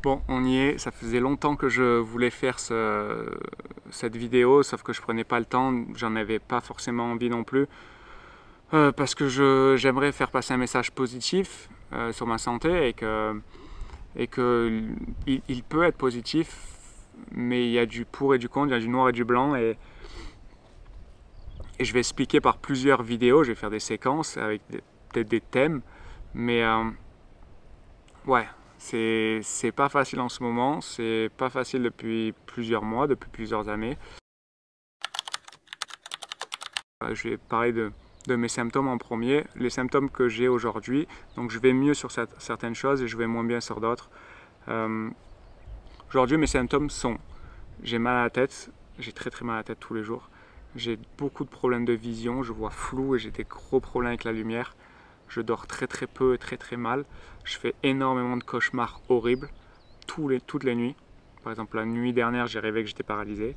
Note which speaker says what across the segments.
Speaker 1: Bon, on y est, ça faisait longtemps que je voulais faire cette vidéo, sauf que je prenais pas le temps, j'en avais pas forcément envie non plus, parce que j'aimerais faire passer un message positif sur ma santé et que il peut être positif, mais il y a du pour et du contre, il y a du noir et du blanc, et je vais expliquer par plusieurs vidéos, je vais faire des séquences avec peut-être des thèmes, mais ouais, c'est pas facile en ce moment, c'est pas facile depuis plusieurs mois, depuis plusieurs années. Je vais parler de mes symptômes en premier, les symptômes que j'ai aujourd'hui. Donc je vais mieux sur certaines choses et je vais moins bien sur d'autres. Aujourd'hui mes symptômes sont, j'ai mal à la tête, j'ai très mal à la tête tous les jours. J'ai beaucoup de problèmes de vision, je vois flou et j'ai des gros problèmes avec la lumière. Je dors très peu et très mal. Je fais énormément de cauchemars horribles toutes les nuits. Par exemple, la nuit dernière, j'ai rêvé que j'étais paralysé.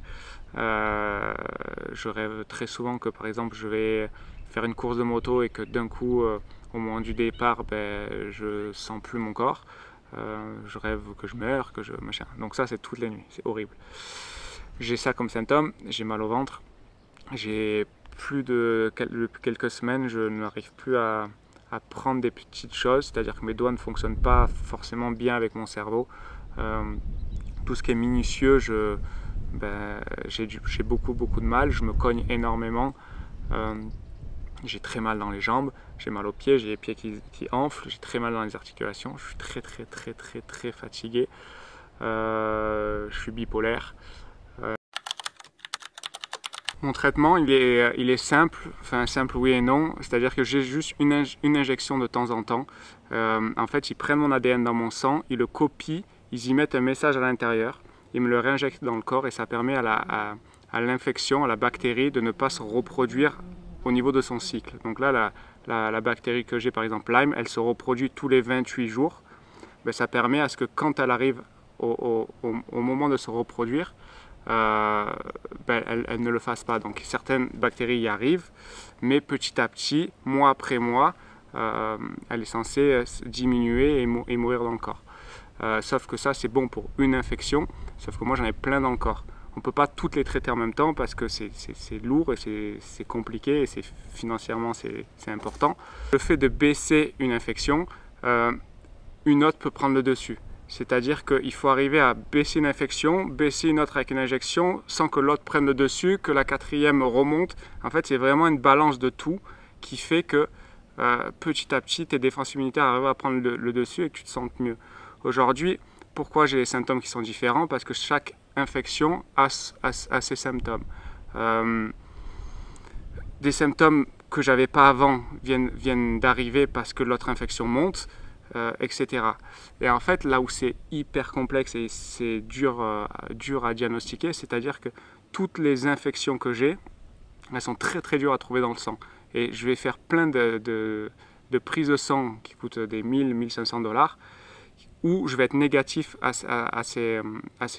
Speaker 1: Je rêve très souvent que, par exemple, je vais faire une course de moto et que d'un coup, au moment du départ, je sens plus mon corps. Je rêve que je meurs, machin. Donc ça, c'est toutes les nuits. C'est horrible. J'ai ça comme symptôme. J'ai mal au ventre. J'ai depuis quelques semaines, je n'arrive plus à prendre des petites choses, c'est-à-dire que mes doigts ne fonctionnent pas forcément bien avec mon cerveau. Tout ce qui est minutieux, j'ai beaucoup de mal, je me cogne énormément. J'ai très mal dans les jambes, j'ai mal aux pieds, j'ai les pieds qui enflent, j'ai très mal dans les articulations, je suis très fatigué. Je suis bipolaire. Mon traitement, il est simple, enfin simple oui et non, c'est-à-dire que j'ai juste une injection de temps en temps. En fait, ils prennent mon ADN dans mon sang, ils le copient, ils y mettent un message à l'intérieur, ils me le réinjectent dans le corps et ça permet à l'infection, à la bactérie de ne pas se reproduire au niveau de son cycle. Donc là, la bactérie que j'ai, par exemple Lyme, elle se reproduit tous les 28 jours. Ça permet à ce que quand elle arrive au moment de se reproduire, elle ne le fasse pas. Donc certaines bactéries y arrivent, mais petit à petit, mois après mois, elle est censée diminuer et mourir dans le corps. Sauf que ça, c'est bon pour une infection, sauf que moi j'en ai plein dans le corps. On ne peut pas toutes les traiter en même temps parce que c'est lourd et c'est compliqué et financièrement c'est important. Le fait de baisser une infection, une autre peut prendre le dessus. C'est-à-dire qu'il faut arriver à baisser une infection, baisser une autre avec une injection, sans que l'autre prenne le dessus, que la quatrième remonte. En fait, c'est vraiment une balance de tout qui fait que petit à petit, tes défenses immunitaires arrivent à prendre le dessus et que tu te sentes mieux. Aujourd'hui, pourquoi j'ai les symptômes qui sont différents? Parce que chaque infection a ses symptômes. Des symptômes que j'avais pas avant viennent d'arriver parce que l'autre infection monte. Etc. Et en fait, là où c'est hyper complexe et c'est dur à diagnostiquer, c'est-à-dire que toutes les infections que j'ai, elles sont très dures à trouver dans le sang. Et je vais faire plein de prises de sang qui coûtent des 1000-1500 $, où je vais être négatif à ces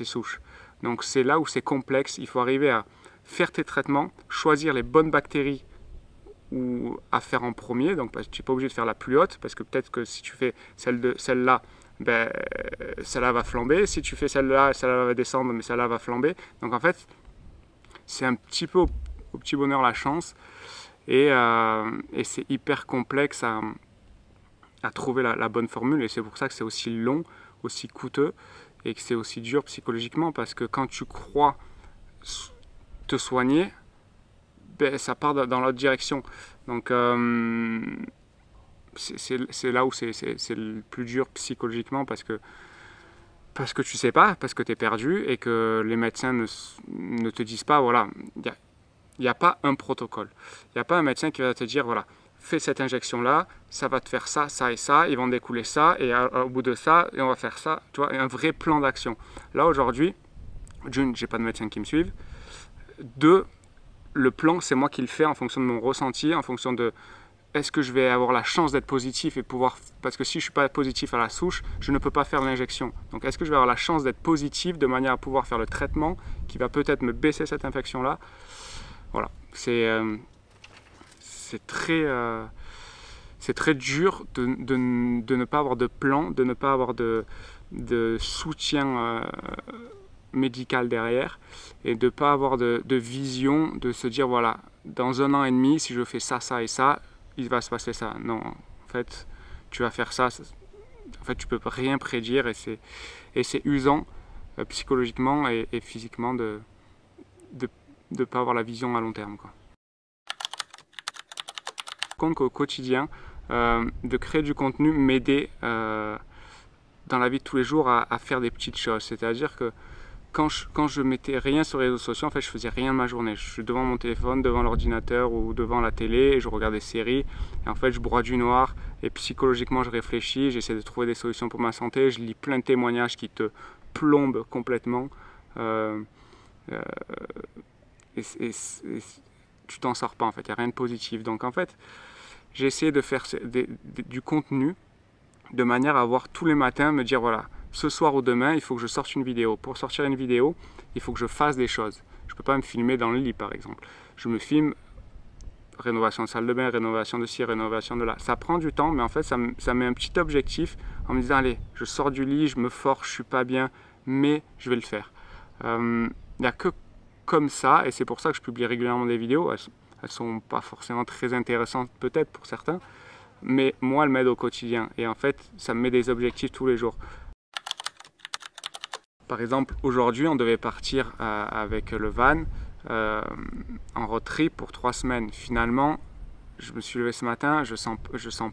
Speaker 1: souches. Donc c'est là où c'est complexe, il faut arriver à faire tes traitements, choisir les bonnes bactéries ou à faire en premier, donc tu n'es pas obligé de faire la plus haute, parce que peut-être que si tu fais celle-là, celle-là va flamber, si tu fais celle-là va descendre, mais celle-là va flamber. Donc en fait, c'est un petit peu au petit bonheur la chance, et c'est hyper complexe à trouver la bonne formule, et c'est pour ça que c'est aussi long, aussi coûteux, et que c'est aussi dur psychologiquement, parce que quand tu crois te soigner, ça part dans l'autre direction. Donc c'est là où c'est le plus dur psychologiquement parce que tu sais pas, parce que tu es perdu et que les médecins ne te disent pas, voilà, il n'y a pas un protocole. Il n'y a pas un médecin qui va te dire, voilà, fais cette injection-là, ça va te faire ça, ça et ça, ils vont découler ça, et au bout de ça, et on va faire ça, tu vois, un vrai plan d'action. Là, aujourd'hui, d'une, j'ai pas de médecin qui me suive. Deux, le plan, c'est moi qui le fais en fonction de mon ressenti, en fonction de est-ce que je vais avoir la chance d'être positif et pouvoir... Parce que si je ne suis pas positif à la souche, je ne peux pas faire l'injection. Donc est-ce que je vais avoir la chance d'être positif de manière à pouvoir faire le traitement qui va peut-être me baisser cette infection-là? Voilà, c'est très dur de ne pas avoir de plan, de ne pas avoir de de soutien médical derrière et de ne pas avoir de vision, de se dire voilà, dans 1 an et demi, si je fais ça, ça et ça, il va se passer ça. Non, en fait, tu vas faire ça. En fait, tu peux rien prédire et c'est usant psychologiquement et physiquement de ne pas avoir la vision à long terme, quoi. Compte qu'au quotidien, de créer du contenu m'aider dans la vie de tous les jours à faire des petites choses. C'est-à-dire que quand je mettais rien sur les réseaux sociaux, en fait, je faisais rien de ma journée. Je suis devant mon téléphone, devant l'ordinateur ou devant la télé et je regarde des séries. Et en fait, je broie du noir et psychologiquement, je réfléchis, j'essaie de trouver des solutions pour ma santé. Je lis plein de témoignages qui te plombent complètement. Et tu t'en sors pas, en fait. Il n'y a rien de positif. Donc, en fait, j'ai essayé de faire du contenu de manière à avoir tous les matins, me dire voilà, ce soir ou demain, il faut que je sorte une vidéo. Pour sortir une vidéo, il faut que je fasse des choses. Je ne peux pas me filmer dans le lit, par exemple. Je me filme, rénovation de salle de bain, rénovation de ci, rénovation de là. Ça prend du temps, mais en fait, ça met un petit objectif en me disant, allez, je sors du lit, je me force, je ne suis pas bien, mais je vais le faire. Il n'y a que comme ça, et c'est pour ça que je publie régulièrement des vidéos. Elles ne sont pas forcément très intéressantes, peut-être pour certains, mais moi, elles m'aident au quotidien. Et en fait, ça me met des objectifs tous les jours. Par exemple, aujourd'hui, on devait partir avec le van en road trip pour 3 semaines. Finalement, je me suis levé ce matin, je sens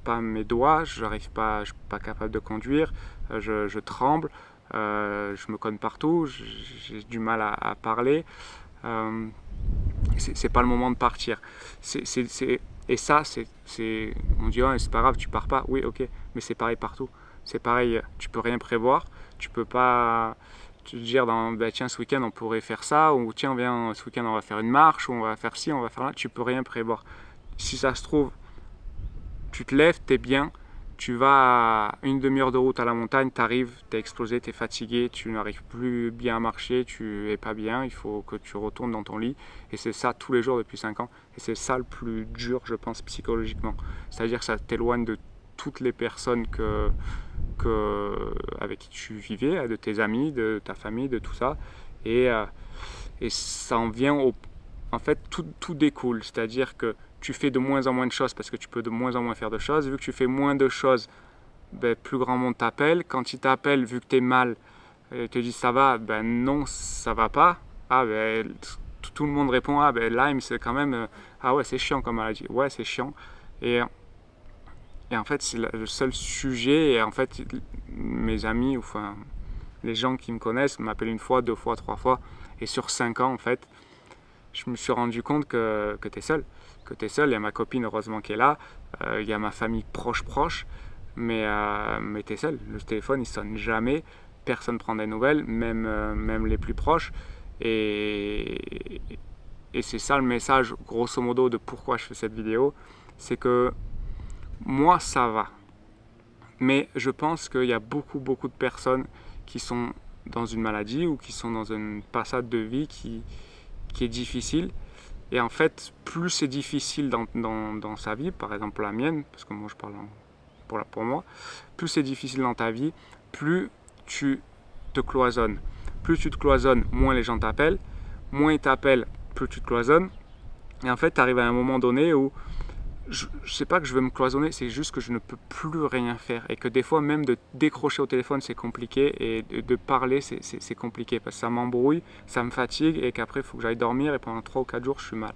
Speaker 1: pas mes doigts, je suis pas capable de conduire, je tremble, je me cogne partout, j'ai du mal à parler. C'est pas le moment de partir. Et ça, on dit oh, c'est pas grave, tu pars pas. Oui, ok, mais c'est pareil partout. C'est pareil, tu peux rien prévoir, tu peux pas te dire tiens, ce week-end on pourrait faire ça, ou tiens, viens, ce week-end on va faire une marche, ou on va faire ci, on va faire là. Tu peux rien prévoir. Si ça se trouve, tu te lèves, t'es bien, tu vas à 1/2 heure de route à la montagne, t'arrives, t'es explosé, t'es fatigué, tu n'arrives plus bien à marcher, tu es pas bien, il faut que tu retournes dans ton lit. Et c'est ça tous les jours depuis 5 ans. Et c'est ça le plus dur, je pense, psychologiquement. C'est-à-dire que ça t'éloigne de toutes les personnes avec qui tu vivais, de tes amis, de ta famille, de tout ça. Et ça en vient en fait, tout découle. C'est-à-dire que tu fais de moins en moins de choses parce que tu peux de moins en moins faire de choses. Vu que tu fais moins de choses, plus grand monde t'appelle. Quand il t'appelle, vu que tu es mal, il te dit ça va, non, ça va pas. Ah, tout le monde répond ah, Lyme, c'est quand même. Ah ouais, c'est chiant comme maladie. Ouais, c'est chiant. Et en fait, c'est le seul sujet. Et en fait, mes amis, enfin, les gens qui me connaissent m'appellent 1 fois, 2 fois, 3 fois. Et sur 5 ans, en fait, je me suis rendu compte que tu es seul. Que tu es seul. Il y a ma copine, heureusement, qui est là. Il y a ma famille proche. Mais tu es seul. Le téléphone, il sonne jamais. Personne ne prend des nouvelles, même les plus proches. Et c'est ça le message, grosso modo, de pourquoi je fais cette vidéo. C'est que moi, ça va. Mais je pense qu'il y a beaucoup de personnes qui sont dans une maladie ou qui sont dans une passade de vie qui est difficile. Et en fait, plus c'est difficile dans sa vie, par exemple la mienne, parce que moi je parle pour moi, plus c'est difficile dans ta vie, plus tu te cloisonnes. Plus tu te cloisonnes, moins les gens t'appellent. Moins ils t'appellent, plus tu te cloisonnes. Et en fait, tu arrives à un moment donné où je ne sais pas que je veux me cloisonner, c'est juste que je ne peux plus rien faire. Et que des fois, même de décrocher au téléphone, c'est compliqué. Et de parler, c'est compliqué. Parce que ça m'embrouille, ça me fatigue. Et qu'après, il faut que j'aille dormir. Et pendant 3 ou 4 jours, je suis mal.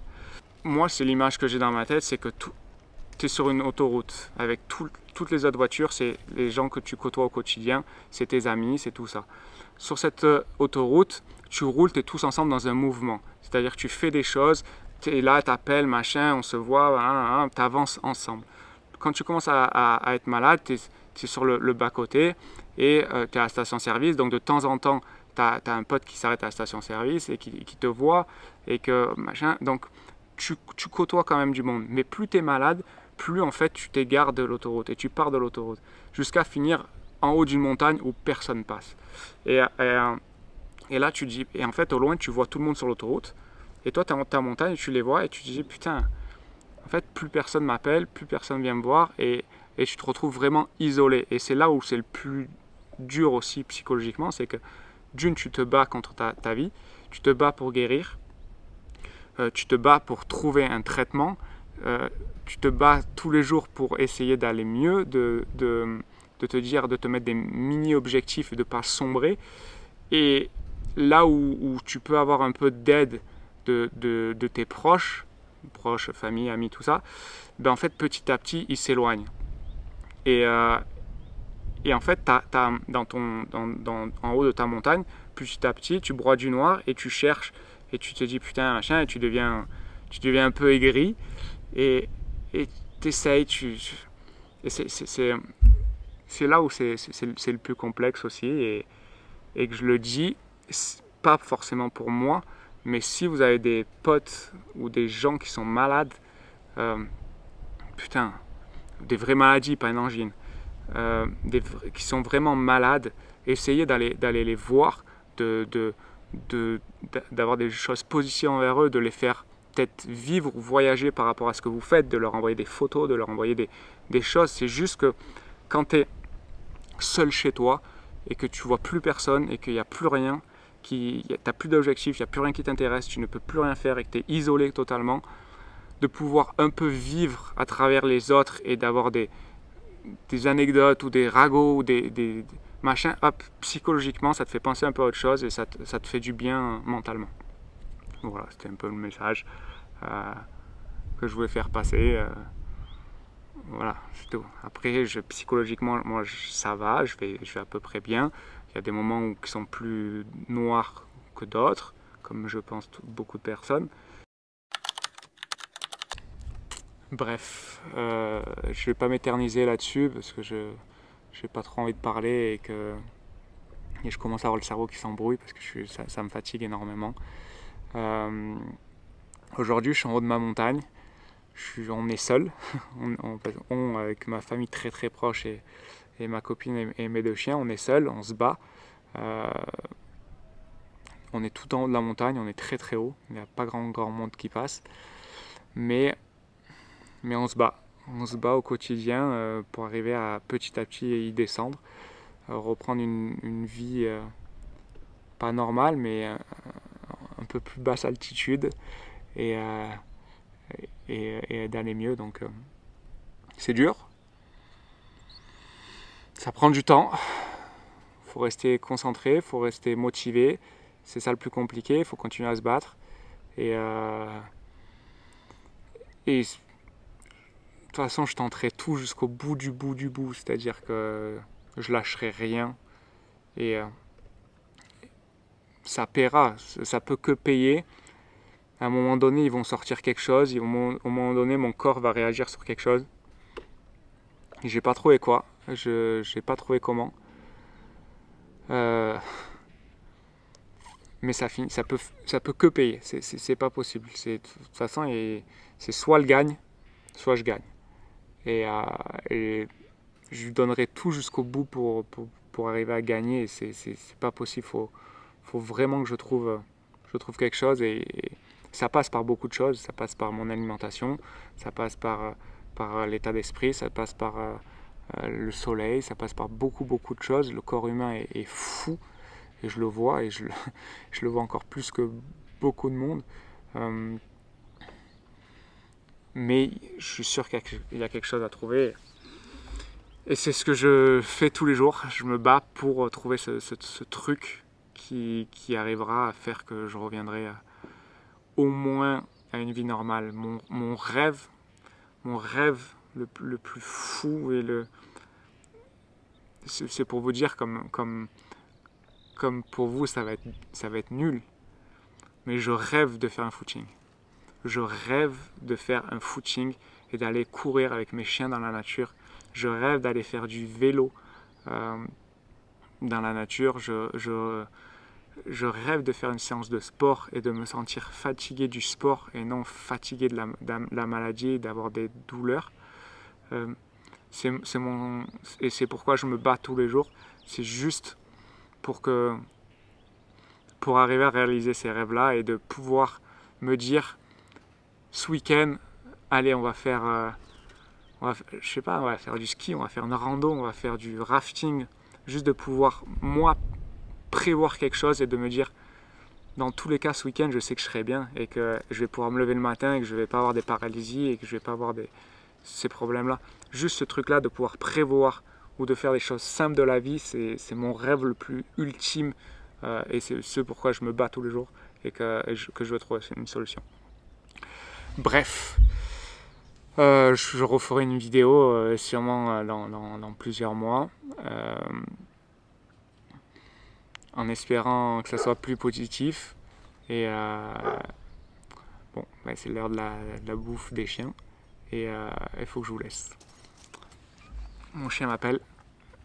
Speaker 1: Moi, c'est l'image que j'ai dans ma tête. C'est que tu es sur une autoroute. Avec toutes les autres voitures, c'est les gens que tu côtoies au quotidien. C'est tes amis, c'est tout ça. Sur cette autoroute, tu roules, tu es tous ensemble dans un mouvement. C'est-à-dire que tu fais des choses. Et là, t'appelles, machin, on se voit, t'avances ensemble. Quand tu commences à être malade, tu es sur le bas-côté et tu es à la station-service. Donc de temps en temps, tu as un pote qui s'arrête à la station-service et qui te voit et que machin. Donc tu côtoies quand même du monde. Mais plus tu es malade, plus en fait tu t'égares de l'autoroute et tu pars de l'autoroute jusqu'à finir en haut d'une montagne où personne passe. Et là, tu dis, et en fait, au loin, tu vois tout le monde sur l'autoroute. Et toi, tu es en ta montagne, tu les vois et tu te dis, putain, en fait, plus personne m'appelle, plus personne vient me voir et tu te retrouves vraiment isolé. Et c'est là où c'est le plus dur aussi psychologiquement, c'est que d'une, tu te bats contre ta vie, tu te bats pour guérir, tu te bats pour trouver un traitement, tu te bats tous les jours pour essayer d'aller mieux, de te dire, de te mettre des mini-objectifs et de ne pas sombrer. Et là où tu peux avoir un peu d'aide de tes proches, famille, amis, tout ça, ben en fait, petit à petit, ils s'éloignent. Et en fait, en haut de ta montagne, petit à petit, tu broies du noir et tu cherches et tu te dis putain, machin, et tu deviens un peu aigri et t'essayes, et c'est là où c'est le plus complexe aussi et que je le dis, pas forcément pour moi, mais si vous avez des potes ou des gens qui sont malades, putain, des vraies maladies, pas une angine, qui sont vraiment malades, essayez d'aller les voir, d'avoir des choses positives envers eux, de les faire peut-être vivre ou voyager par rapport à ce que vous faites, de leur envoyer des photos, de leur envoyer des choses. C'est juste que quand tu es seul chez toi et que tu vois plus personne et qu'il n'y a plus rien, tu n'as plus d'objectif, il n'y a plus rien qui t'intéresse, tu ne peux plus rien faire et que tu es isolé totalement, de pouvoir un peu vivre à travers les autres et d'avoir des anecdotes ou des ragots ou des machins, hop, psychologiquement ça te fait penser un peu à autre chose et ça te fait du bien mentalement. Voilà, c'était un peu le message que je voulais faire passer. Voilà, c'est tout. Après, psychologiquement, moi, ça va, je vais à peu près bien. Il y a des moments qui sont plus noirs que d'autres, comme je pense beaucoup de personnes. Bref, je vais pas m'éterniser là-dessus parce que je n'ai pas trop envie de parler et je commence à avoir le cerveau qui s'embrouille parce que ça me fatigue énormément. Aujourd'hui, je suis en haut de ma montagne. On est seul, avec ma famille très très proche et ma copine et mes 2 chiens, on est seul, on se bat. On est tout en haut de la montagne, on est très très haut, il n'y a pas grand monde qui passe. Mais on se bat. On se bat au quotidien pour arriver à petit y descendre, reprendre une vie pas normale, mais un peu plus basse altitude et d'aller mieux. Donc c'est dur, ça prend du temps, il faut rester concentré, il faut rester motivé, c'est ça le plus compliqué, il faut continuer à se battre et de toute façon je tenterai tout jusqu'au bout du bout, c'est-à-dire que je lâcherai rien et ça paiera, ça peut que payer. À un moment donné, ils vont sortir quelque chose, au moment donné, mon corps va réagir sur quelque chose. J'ai pas trouvé quoi, j'ai pas trouvé comment. Mais ça peut que payer, c'est pas possible. De toute façon, c'est soit le gagne, soit je gagne. Et je lui donnerai tout jusqu'au bout pour arriver à gagner. Et c'est pas possible, faut vraiment que je trouve quelque chose et ça passe par beaucoup de choses, ça passe par mon alimentation, ça passe par l'état d'esprit, ça passe par le soleil, ça passe par beaucoup de choses. Le corps humain est fou et je le vois et je le vois encore plus que beaucoup de monde. Mais je suis sûr qu'il y a quelque chose à trouver et c'est ce que je fais tous les jours. Je me bats pour trouver ce truc qui arrivera à faire que je reviendrai au moins à une vie normale. Mon rêve le plus fou et c'est pour vous dire comme pour vous ça va être nul, mais je rêve de faire un footing. Je rêve de faire un footing et d'aller courir avec mes chiens dans la nature. Je rêve d'aller faire du vélo dans la nature. Je rêve de faire une séance de sport et de me sentir fatigué du sport et non fatigué de la maladie et d'avoir des douleurs. Et c'est pourquoi je me bats tous les jours. C'est juste pour arriver à réaliser ces rêves-là et de pouvoir me dire ce week-end, allez, on va faire je sais pas, on va faire du ski, on va faire une rando, on va faire du rafting Juste de pouvoir, moi, prévoir quelque chose et de me dire, dans tous les cas, ce week-end, je sais que je serai bien et que je vais pouvoir me lever le matin et que je ne vais pas avoir des paralysies et que je ne vais pas avoir ces problèmes-là. Juste ce truc-là de pouvoir prévoir ou de faire des choses simples de la vie, c'est mon rêve le plus ultime et c'est ce pourquoi je me bats tous les jours et que je veux trouver une solution. Bref, je referai une vidéo sûrement dans plusieurs mois en espérant que ça soit plus positif et bon, c'est l'heure de la bouffe des chiens et il faut que je vous laisse. Mon chien m'appelle,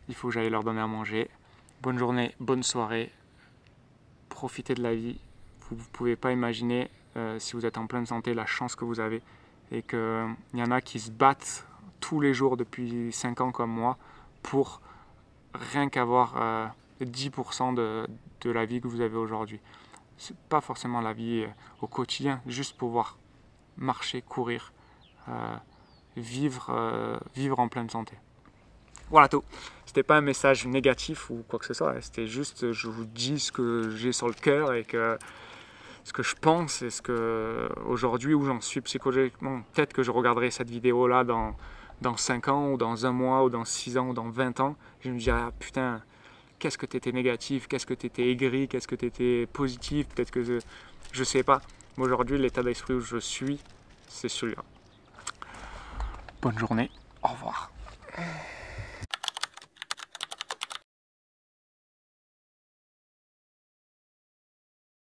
Speaker 1: il faut que j'aille leur donner à manger. Bonne journée, bonne soirée, profitez de la vie. Vous ne pouvez pas imaginer, si vous êtes en pleine santé, la chance que vous avez. Et qu'il y en a qui se battent tous les jours depuis 5 ans comme moi pour rien qu'avoir 10% de la vie que vous avez aujourd'hui. C'est pas forcément la vie au quotidien, juste pouvoir marcher, courir, vivre en pleine santé. Voilà tout. C'était pas un message négatif ou quoi que ce soit. C'était juste, je vous dis ce que j'ai sur le cœur et que ce que je pense et ce que aujourd'hui où j'en suis psychologiquement. Peut-être que je regarderai cette vidéo là dans 5 ans ou dans 1 mois ou dans 6 ans ou dans 20 ans. Je me dirai, ah, putain, qu'est-ce que t'étais négatif, qu'est-ce que t'étais aigri, qu'est-ce que t'étais positif. Peut-être que je sais pas. Mais aujourd'hui, l'état d'esprit où je suis, c'est celui-là. Bonne journée. Au revoir.